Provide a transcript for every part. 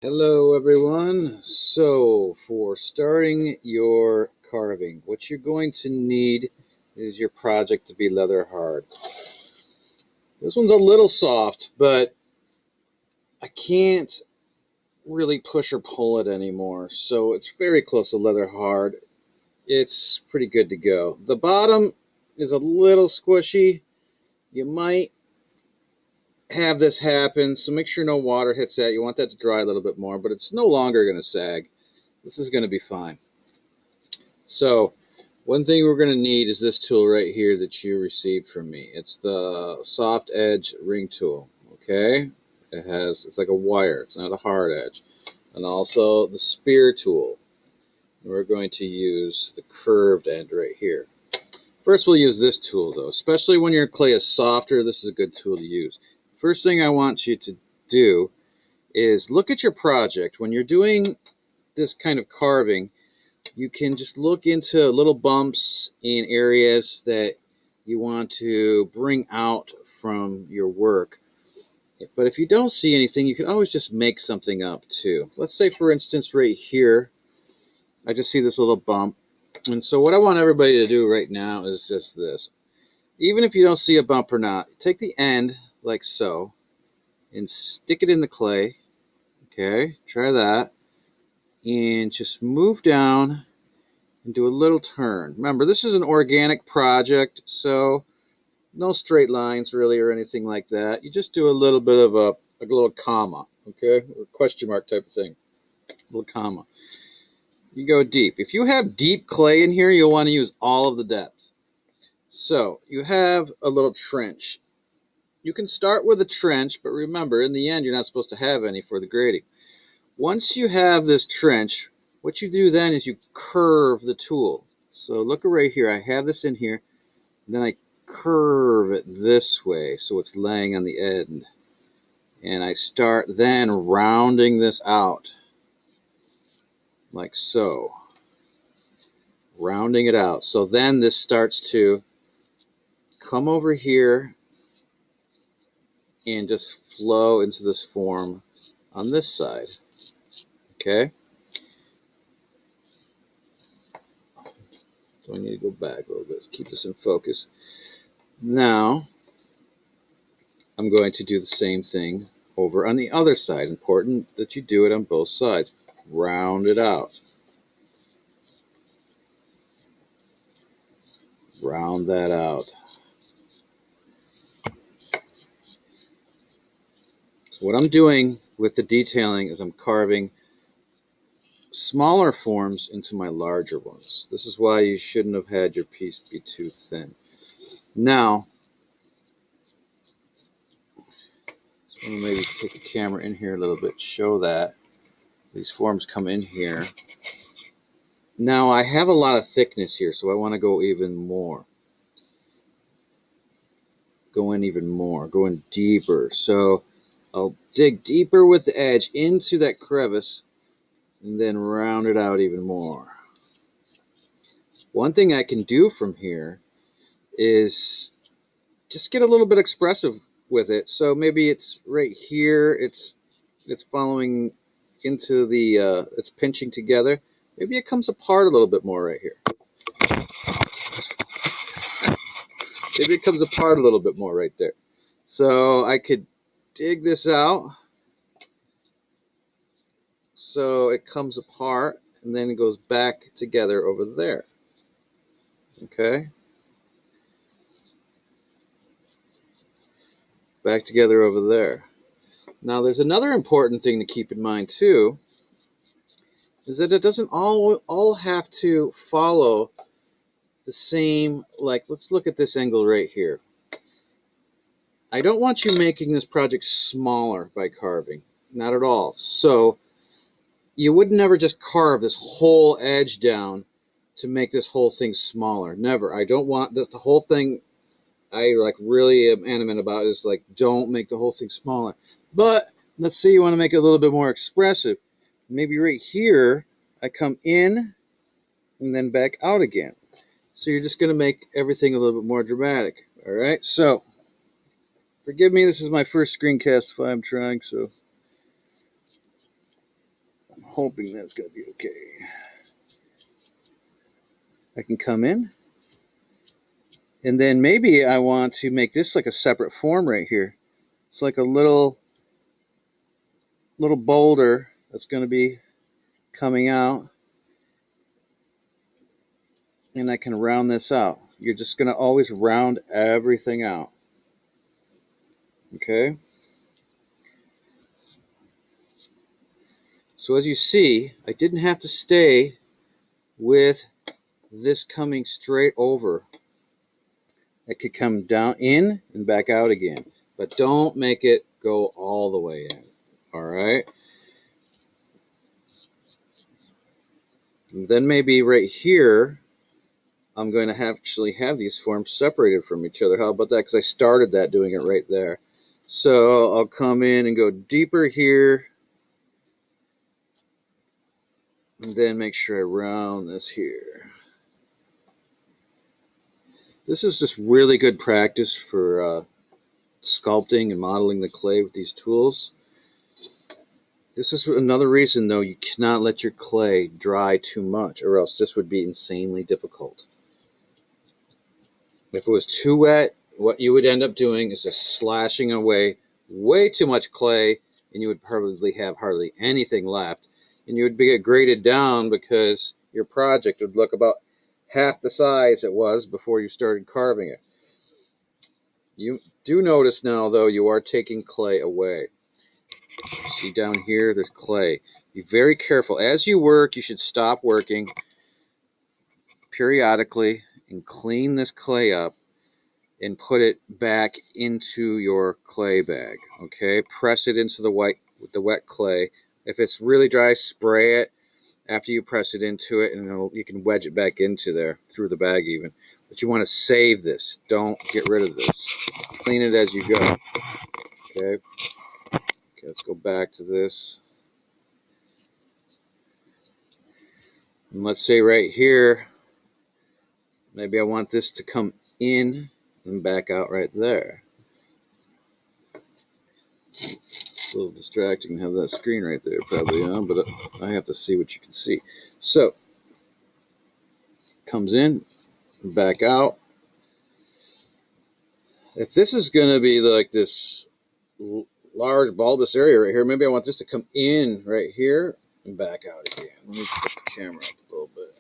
Hello everyone. So for starting your carving, what you're going to need is your project to be leather hard. This one's a little soft, but I can't really push or pull it anymore. So it's very close to leather hard. It's pretty good to go. The bottom is a little squishy. You might have this happen, so make sure no water hits that. You want that to dry a little bit more, but it's no longer going to sag. This is going to be fine. So one thing we're going to need is this tool right here that you received from me. It's the soft edge ring tool. Okay, it's like a wire, it's not a hard edge. And also the spear tool. We're going to use the curved end right here. First we'll use this tool though, especially when your clay is softer. This is a good tool to use. First thing I want you to do is look at your project. When you're doing this kind of carving, you can just look into little bumps in areas that you want to bring out from your work. But if you don't see anything, you can always just make something up too. Let's say, for instance, right here, I just see this little bump. And so what I want everybody to do right now is just this. Even if you don't see a bump or not, take the end like so and stick it in the clay. Okay, try that. And just move down and do a little turn. Remember, this is an organic project, so no straight lines really or anything like that. You just do a little bit of a little comma, okay, or question mark type of thing, a little comma. You go deep. If you have deep clay in here, you'll want to use all of the depth. So you have a little trench. You can start with a trench, but remember, in the end, you're not supposed to have any for the grading. Once you have this trench, what you do then is you curve the tool. So look right here, I have this in here, and then I curve it this way so it's laying on the end. And I start then rounding this out, like so. Rounding it out. So then this starts to come over here and just flow into this form on this side. Okay? So I need to go back a little bit to keep this in focus. Now, I'm going to do the same thing over on the other side. Important that you do it on both sides. Round it out. Round that out. So what I'm doing with the detailing is I'm carving smaller forms into my larger ones. This is why you shouldn't have had your piece be too thin. Now, I'm going to maybe take the camera in here a little bit, show that these forms come in here. Now I have a lot of thickness here, so I want to go even more. Go in even more, go in deeper. So I'll dig deeper with the edge into that crevice and then round it out even more. One thing I can do from here is just get a little bit expressive with it. So maybe it's right here, it's following into the, it's pinching together. Maybe it comes apart a little bit more right here. Maybe it comes apart a little bit more right there. So I could dig this out so it comes apart and then it goes back together over there. Okay? Back together over there. Now there's another important thing to keep in mind too, is that it doesn't all have to follow the same, like let's look at this angle right here. I don't want you making this project smaller by carving, not at all. So you would never just carve this whole edge down to make this whole thing smaller. Never. I don't want this, the whole thing I like really am adamant about is like, don't make the whole thing smaller. But let's say you want to make it a little bit more expressive. Maybe right here, I come in and then back out again. So you're just going to make everything a little bit more dramatic. All right, so forgive me, this is my first screencast if I'm trying, so I'm hoping that's going to be okay. I can come in. And then maybe I want to make this like a separate form right here. It's like a little boulder that's going to be coming out. And I can round this out. You're just going to always round everything out. Okay? So as you see, I didn't have to stay with this coming straight over. It could come down in and back out again. But don't make it go all the way in. Alright? Then maybe right here, I'm going to actually have these forms separated from each other. How about that? Because I started that doing it right there. So I'll come in and go deeper here. And then make sure I round this here. This is just really good practice for sculpting and modeling the clay with these tools. This is another reason, though, you cannot let your clay dry too much, or else this would be insanely difficult. If it was too wet, what you would end up doing is just slashing away way too much clay, and you would probably have hardly anything left. And you would get graded down because your project would look about half the size it was before you started carving it. You do notice now, though, you are taking clay away. See down here, there's clay. Be very careful. As you work, you should stop working periodically and clean this clay up and put it back into your clay bag. Okay, press it into the wet clay. If it's really dry, spray it after you press it into it, and you can wedge it back into there through the bag even. But you want to save this. Don't get rid of this. Clean it as you go. Okay, let's go back to this. And let's say right here, maybe I want this to come in and back out right there. It's a little distracting to have that screen right there probably on, but I have to see what you can see. So, comes in, back out. If this is going to be like this large bulbous area right here, maybe I want this to come in right here and back out again. Let me put the camera up a little bit.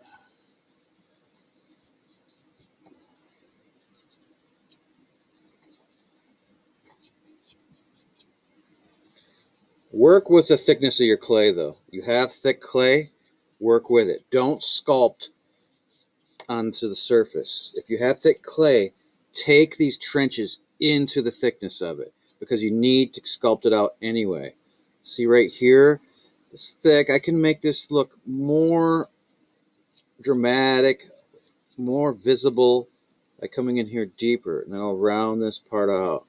Work with the thickness of your clay, though. You have thick clay, work with it. Don't sculpt onto the surface. If you have thick clay, take these trenches into the thickness of it, because you need to sculpt it out anyway. See right here, it's thick. I can make this look more dramatic, more visible by coming in here deeper, and then I'll round this part out.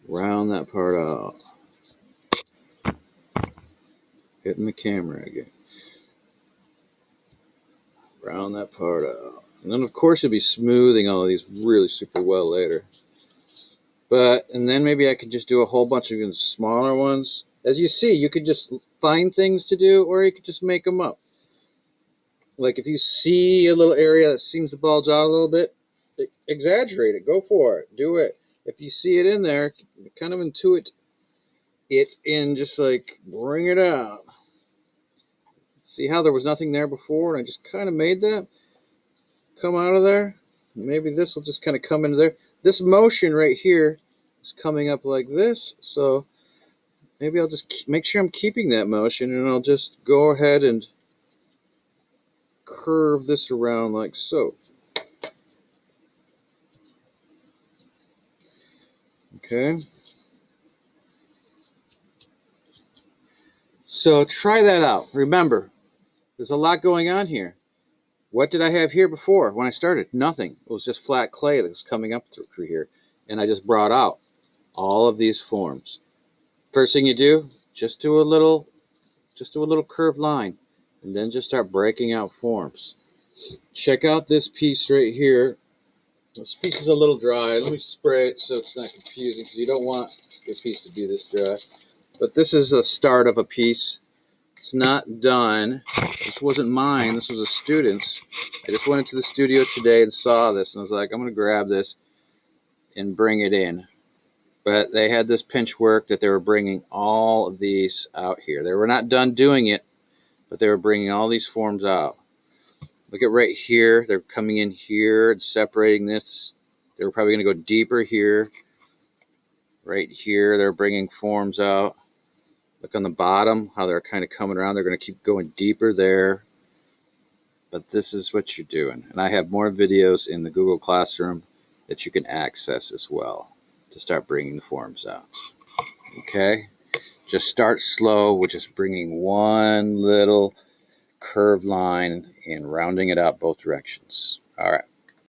Round that part out. Hitting the camera again. Round that part out. And then, of course, you'll be smoothing all of these really super well later. And then maybe I could just do a whole bunch of even smaller ones. As you see, you could just find things to do, or you could just make them up. Like if you see a little area that seems to bulge out a little bit, exaggerate it. Go for it. Do it. If you see it in there, kind of intuit it in, just like bring it out. See how there was nothing there before, and I just kind of made that come out of there? Maybe this will just kind of come into there. This motion right here is coming up like this, so maybe I'll just make sure I'm keeping that motion, and I'll just go ahead and curve this around like so. Okay. So try that out. Remember, there's a lot going on here. What did I have here before when I started? Nothing. It was just flat clay that was coming up through here. And I just brought out all of these forms. First thing you do, just do a little curved line, and then just start breaking out forms. Check out this piece right here. This piece is a little dry. Let me spray it so it's not confusing, because you don't want your piece to be this dry. But this is the start of a piece. It's not done. This wasn't mine. This was a student's. I just went into the studio today and saw this, and I was like, I'm going to grab this and bring it in. But they had this pinch work that they were bringing all of these out here. They were not done doing it, but they were bringing all these forms out. Look at right here. They're coming in here and separating this. They were probably going to go deeper here. Right here, they're bringing forms out. Look on the bottom, how they're kind of coming around. They're going to keep going deeper there. But this is what you're doing. And I have more videos in the Google Classroom that you can access as well to start bringing the forms out. Okay? Just start slow with just bringing one little curved line and rounding it out both directions. All right.